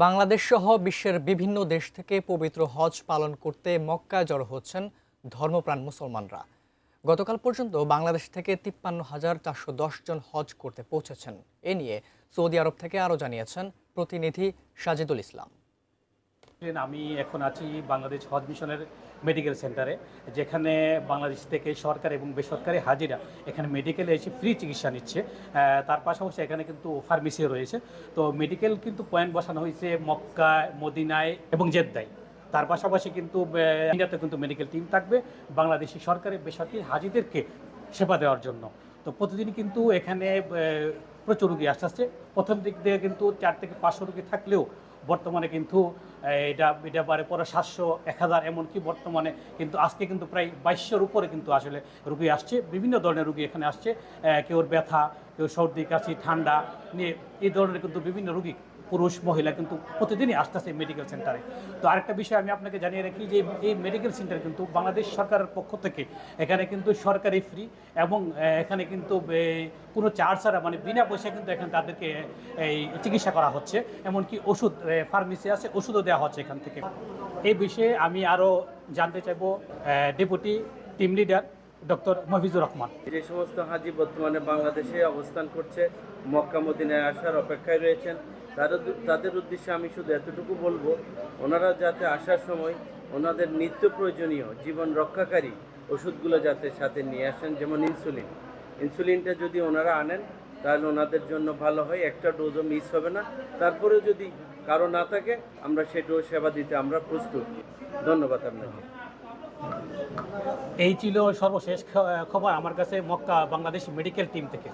বাংলাদেশ সহ বিশ্বের বিভিন্ন দেশ থেকে পবিত্র হজ পালন করতে মক্কায় জড়ো হচ্ছেন ধর্মপ্রাণ মুসলমানরা। গতকাল পর্যন্ত বাংলাদেশ থেকে ৫৩,৪১০ জন হজ করতে পৌঁছেছেন। এ নিয়ে সৌদি আরব থেকে আরও জানিয়েছেন প্রতিনিধি সাজিদুল ইসলাম। আমি এখন আছি বাংলাদেশ হজ মিশনের মেডিকেল সেন্টারে, যেখানে বাংলাদেশ থেকে সরকার এবং বেসরকারি হাজিরা এখানে মেডিকেলে এসে ফ্রি চিকিৎসা নিচ্ছে। তার পাশাপাশি এখানে কিন্তু ফার্মেসিও রয়েছে। তো মেডিকেল কিন্তু পয়েন্ট বসানো হয়েছে মক্কায়, মদিনায় এবং জেদ্দায়। তার পাশাপাশি কিন্তু ইন্ডিয়াতে কিন্তু মেডিকেল টিম থাকবে বাংলাদেশি সরকারি বেসরকারি হাজিদেরকে সেবা দেওয়ার জন্য। তো প্রতিদিন কিন্তু এখানে প্রচুর রুগী আসছে। প্রথম দিক দিয়ে কিন্তু 4 থেকে 500 রুগী থাকলেও বর্তমানে কিন্তু এটা বারে পরে 700, 1000, এমনকি বর্তমানে কিন্তু আজকে কিন্তু প্রায় 2200-র উপরে কিন্তু আসলে রুগী আসছে। বিভিন্ন ধরনের রুগী এখানে আসছে, কেউ ব্যথা, কেউ সর্দি কাশি ঠান্ডা নিয়ে এই ধরনের কিন্তু বিভিন্ন রুগী পুরুষ মহিলা কিন্তু প্রতিদিনই আসতেছে মেডিকেল সেন্টারে। তো আরেকটা বিষয় আমি আপনাকে জানিয়ে রাখি যে এই মেডিকেল সেন্টার কিন্তু বাংলাদেশ সরকারের পক্ষ থেকে এখানে কিন্তু সরকারি ফ্রি এবং এখানে কিন্তু কোনো চার্জ ছাড়া, মানে বিনা পয়সায় কিন্তু এখানে তাদেরকে এই চিকিৎসা করা হচ্ছে। এমনকি ওষুধ, ফার্মেসি আছে, ওষুধও দেওয়া হচ্ছে এখান থেকে। এই বিষয়ে আমি আরও জানতে চাইবো deputy team leader doctor Mafizur Rahman. যে সমস্ত হাজি বর্তমানে বাংলাদেশে অবস্থান করছে, মক্কা মদিনায় আসার অপেক্ষায় রয়েছেন, তাদের উদ্দেশ্যে আমি শুধু এতটুকু বলবো, ওনারা যাতে আসার সময় ওনাদের নিত্য প্রয়োজনীয় জীবন রক্ষাকারী ওষুধগুলো যাতে সাথে নিয়ে আসেন। যেমন ইনসুলিনটা যদি ওনারা আনেন তাহলে ওনাদের জন্য ভালো হয়, একটা ডোজও মিস হবে না। তারপরেও যদি কারো না থাকে, আমরা সেটাও সেবা দিতে আমরা প্রস্তুত। ধন্যবাদ আপনাকে। এই ছিল সর্বশেষ খবর আমার কাছে মক্কা বাংলাদেশ মেডিকেল টিম থেকে।